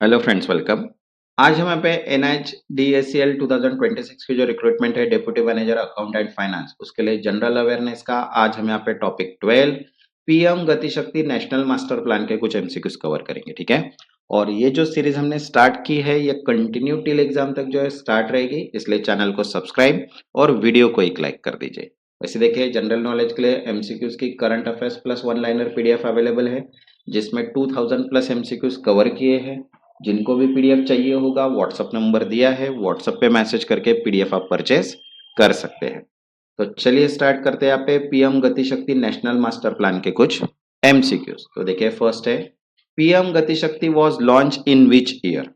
Hello friends, welcome. आज हम यहाँ पे NHDACL 2026 की जो रिक्रूटमेंट है deputy manager account and finance उसके लिए जनरल अवेयरनेस का आज हम यहाँ पे टॉपिक 12 पीएम गति शक्ति नेशनल मास्टर प्लान के कुछ एमसीक्यूज कवर करेंगे। ठीक है, और ये जो सीरीज हमने स्टार्ट की है ये कंटिन्यू टिल एग्जाम तक जो है स्टार्ट रहेगी, इसलिए चैनल को सब्सक्राइब और वीडियो को एक लाइक कर दीजिए। वैसे देखिए, जनरल नॉलेज के लिए एमसीक्यूज की current affairs plus one liner PDF available है जिसमें 2000 प्लस एमसीक्यूज कवर किए हैं। जिनको भी पीडीएफ चाहिए होगा व्हाट्सएप नंबर दिया है, व्हाट्सएप पे मैसेज करके पीडीएफ आप परचेज कर सकते हैं। तो चलिए स्टार्ट करते हैं यहाँ पे पीएम गति शक्ति नेशनल मास्टर प्लान के कुछ एमसीक्यूज। तो देखिए, फर्स्ट है पीएम गति शक्ति was launch in which year.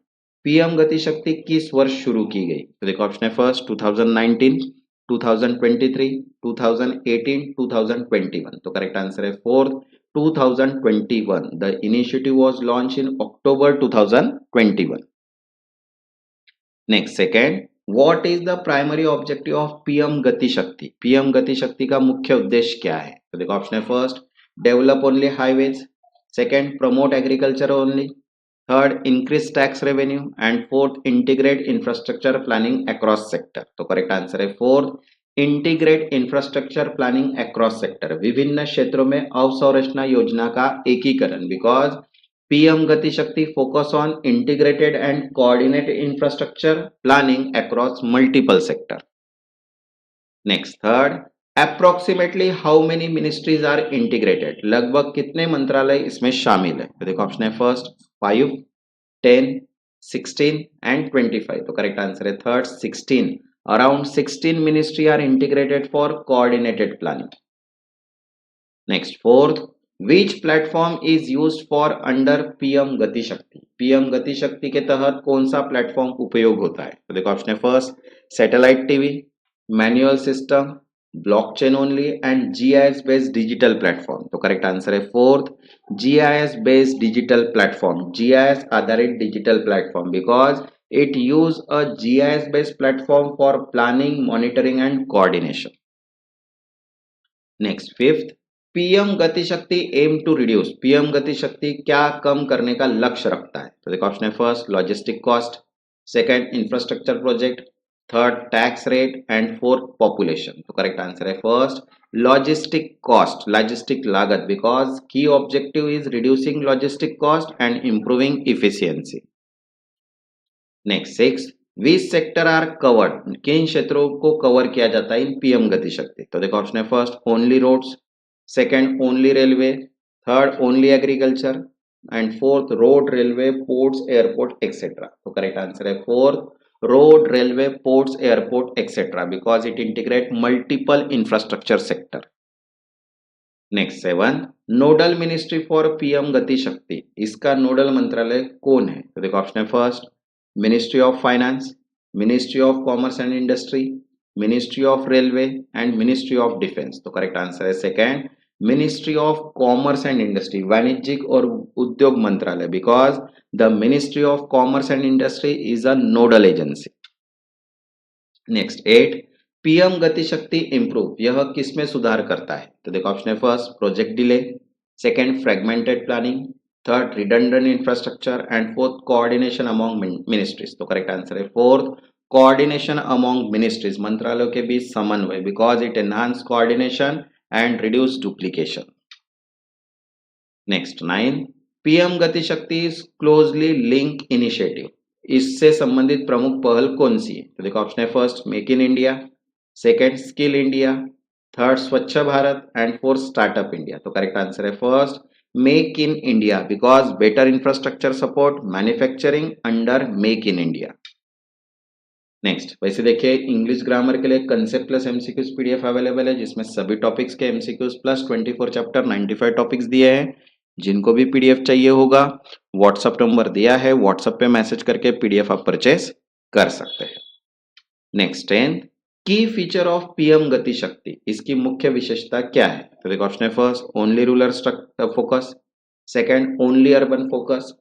PM Gati शक्ति किस वर्ष शुरू की गई? तो देखो, ऑप्शन है फर्स्ट 2019, 2023, 2018, 2021। तो करेक्ट आंसर है fourth 2021. The initiative was launched in October 2021. Next, second, what is the primary objective of PM गति शक्ति? PM गति शक्ति का मुख्य उद्देश्य क्या है? तो देखो, ऑप्शन है first develop only highways, second promote agriculture only, third increase tax revenue and fourth integrate infrastructure planning across sector. तो करेक्ट आंसर है fourth integrate infrastructure planning across sector, विभिन्न क्षेत्रों में अवसंरचना योजना का एकीकरण। Because PM Gati Shakti focus on integrated and coordinate infrastructure planning across multiple sector. Next, third, approximately how many ministries are integrated, लगभग कितने मंत्रालय इसमें शामिल है? तो देखो, ऑप्शन है फर्स्ट 5, 10, 16 एंड 25। तो करेक्ट आंसर है third 16। Around 16 ministry are integrated for coordinated planning. Next, fourth, which platform is used for under PM Gati Shakti. PM Gati शक्ति के तहत कौन सा प्लेटफॉर्म उपयोग होता है? तो देखो, ऑप्शन है first satellite TV, manual system, blockchain only and GIS based digital platform. तो करेक्ट आंसर है fourth GIS based digital platform, GIS आधारित digital platform, because it use a GIS based platform for planning, monitoring and coordination. Next, fifth, PM Gati शक्ति M to reduce, PM Gati शक्ति क्या कम करने का लक्ष्य रखता है? तो देखो, ऑप्शन है first logistic cost, second infrastructure project, third tax rate and fourth population. तो करेक्ट आंसर है फर्स्ट लॉजिस्टिक कॉस्ट, लॉजिस्टिक लागत, बिकॉज की objective is reducing logistic cost and improving efficiency. Next, six, which sector are covered, किन क्षेत्रों को cover किया जाता है इन पीएम गति शक्ति? तो देखो, ऑप्शन है first only roads, second only railway, third only agriculture and fourth road railway ports airport etcetera. तो करेक्ट आंसर है fourth road railway ports airport etcetera, because it integrate multiple infrastructure sector. Next, seven, nodal ministry for PM Gati Shakti, इसका nodal मंत्रालय कौन है? तो देखो, option है first ministry of finance, ministry of commerce and industry, ministry of railway and ministry of defence. तो correct answer है second ministry of commerce and industry, वाणिज्यिक और उद्योग मंत्रालय, because the ministry of commerce and industry is a nodal agency. Next, eight, PM Gati Shakti improve, यह किसमें सुधार करता है? तो देखो, ऑप्शन है first project delay, second fragmented planning, third redundant infrastructure and fourth coordination among ministries. तो करेक्ट आंसर है फोर्थ कोऑर्डिनेशन अमॉन्ग मिनिस्ट्रीज, मंत्रालयों के बीच समन्वय, because it enhance coordination and reduce duplication. Next, nine, PM Gati शक्ति is closely link initiative, इससे संबंधित प्रमुख पहल कौन सी है? तो देखो, ऑप्शन है first make in India, second skill India, third Swachh Bharat and fourth startup India. तो करेक्ट आंसर है first make in India, because better infrastructure support manufacturing under make in India. Next, वैसे देखिए इंग्लिश ग्रामर के लिए concept plus MCQs PDF available है जिसमें सभी topics के एमसीक्यूज प्लस 24 चैप्टर 95 टॉपिक्स दिए हैं। जिनको भी पीडीएफ चाहिए होगा व्हाट्सएप नंबर दिया है, व्हाट्सएप पे मैसेज करके पीडीएफ आप परचेज कर सकते हैं। नेक्स्ट, 10, की फीचर ऑफ पीएम गति शक्ति, इसकी मुख्य विशेषता क्या है? तो देखो, ऑप्शन है first only rural focus, second only urban focus,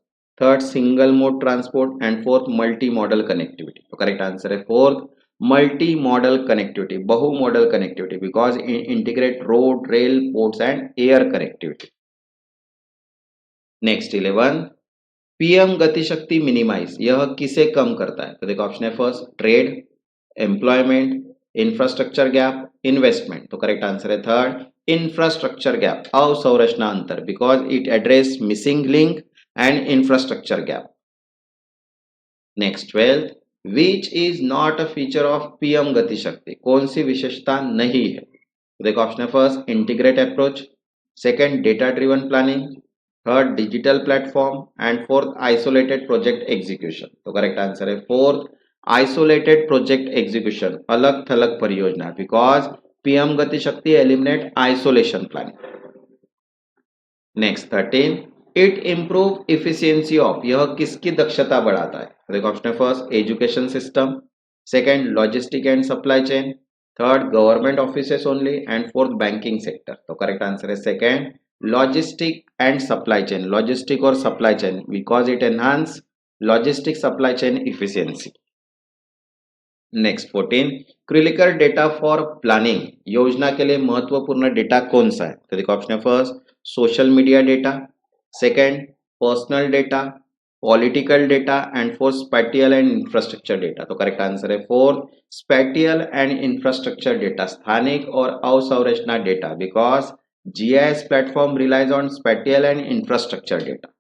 third single mode transport and fourth multi model connectivity. तो करेक्ट आंसर है फोर्थ मल्टी मॉडल कनेक्टिविटी, बहु model connectivity, because integrate road rail ports and air connectivity. Next, 11, PM Gatishakti minimise यह किसे कम करता है? तो देखो ऑप्शन है first trade, employment, infrastructure gap, investment. तो करेक्ट आंसर है थर्ड इंफ्रास्ट्रक्चर गैप, अवसंरचना अंतर, because it address missing link and infrastructure gap. Next 12th, which is not a feature of PM Gatishakti, कौन सी विशेषता नहीं है? तो देखो ऑप्शन है first integrate approach, second data driven planning, third digital platform and fourth isolated project execution. तो correct answer है फोर्थ आइसोलेटेड प्रोजेक्ट एग्जीक्यूशन, अलग थलग परियोजना, because PM Gatishakti eliminate isolation planning. Next 13, it improve efficiency of, यह किसकी दक्षता बढ़ाता है? तो देखो ऑप्शन है first education system, second logistic and supply chain, third government offices only and fourth banking sector. तो करेक्ट आंसर है second logistic and supply chain, logistic और supply chain, because it enhance logistic supply chain efficiency. Next 14, critical data for planning, योजना के लिए महत्वपूर्ण data कौन सा है? तो देखो ऑप्शन है first social media data, second personal data, political data and fourth spatial and infrastructure data. तो करेक्ट आंसर है fourth spatial and infrastructure data, स्थानिक और अवसंरचना data, because GIS platform relies on spatial and infrastructure data.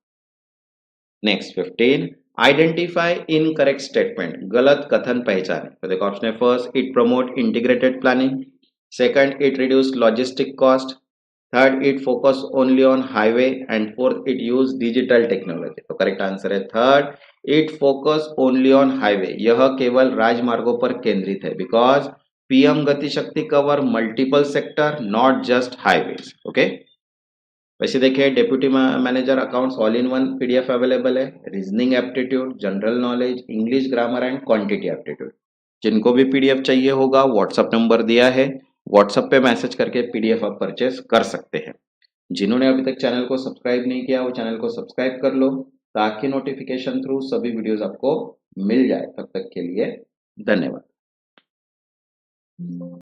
Next 15, identify incorrect statement, गलत कथन पहचाने। तो देखो ऑप्शन है first it promote integrated planning, second it reduce logistic cost, third it focus only on highway and fourth it use digital technology. तो correct answer है third it focus only on highway, यह केवल राजमार्गों पर केंद्रित है, because PM Gatishakti cover multiple sector not just highways. Okay, वैसे देखिए deputy manager accounts all in one PDF available है, reasoning aptitude, general knowledge, English grammar and quantity aptitude. जिनको भी पीडीएफ चाहिए होगा व्हाट्सएप नंबर दिया है, व्हाट्सएप पे मैसेज करके पीडीएफ आप परचेस कर सकते हैं। जिन्होंने अभी तक चैनल को सब्सक्राइब नहीं किया वो चैनल को सब्सक्राइब कर लो ताकि नोटिफिकेशन थ्रू सभी वीडियोस आपको मिल जाए। तब तक के लिए धन्यवाद।